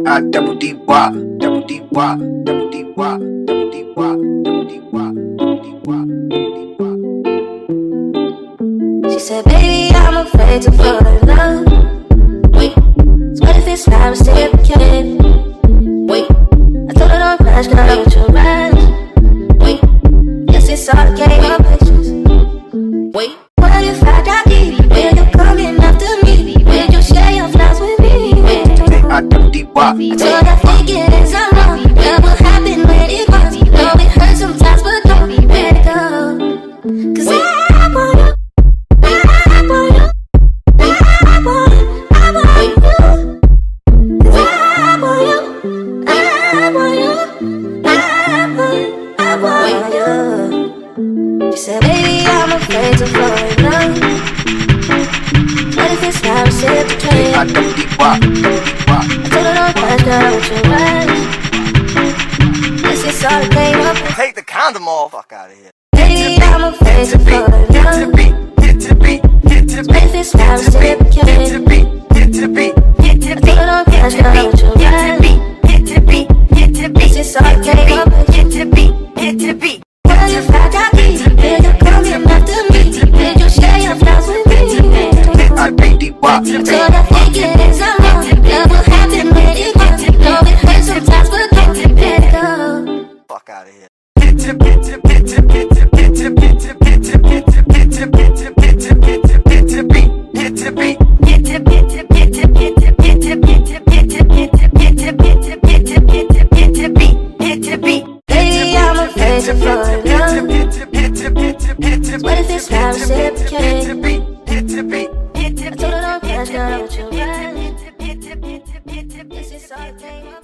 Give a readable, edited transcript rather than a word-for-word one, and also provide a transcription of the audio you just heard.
double D wop, double D wop, double D wop, double D wop, double D wop, double D wop, double D wop. She said, baby, I'm afraid to fall in love. Wait, so what if it's not reciprocated? Wait, I told her don't rush, girl, don't you rush. Wait, yes, it's all a game of patience. Wait, what if I got deep? Will you coming after me? Will you share your flies with me? I double D wop. I told her thinking is I'm wrong. Love will happen when it wants. Know it hurts sometimes, but don't let it go. Cause I want you. I want you. I want you. I want you. Cause I want you. I want you. I want you. She said, baby, I'm afraid to fall in love. What if it's not reciprocated? I double D wop, double D wop. I told her don't rush, girl, don't you rush. This is all a game of. Take the condom off. Fuck out of here. Baby, I'm afraid to fall in love. What if it's not reciprocated? I told her don't rush, girl, don't you rush. This is all a game of. What if I got deep? Will you come in after me? Will you share your flies with me? I double D wop. I told her thinking is I'm wrong. Love will happen when it wants. Know it hurts sometimes, but don't let it go. Fuck out of here. Baby, I'm afraid to fall in love. What if it's not reciprocated? I told her don't rush, girl, don't you rush. This is all a game of.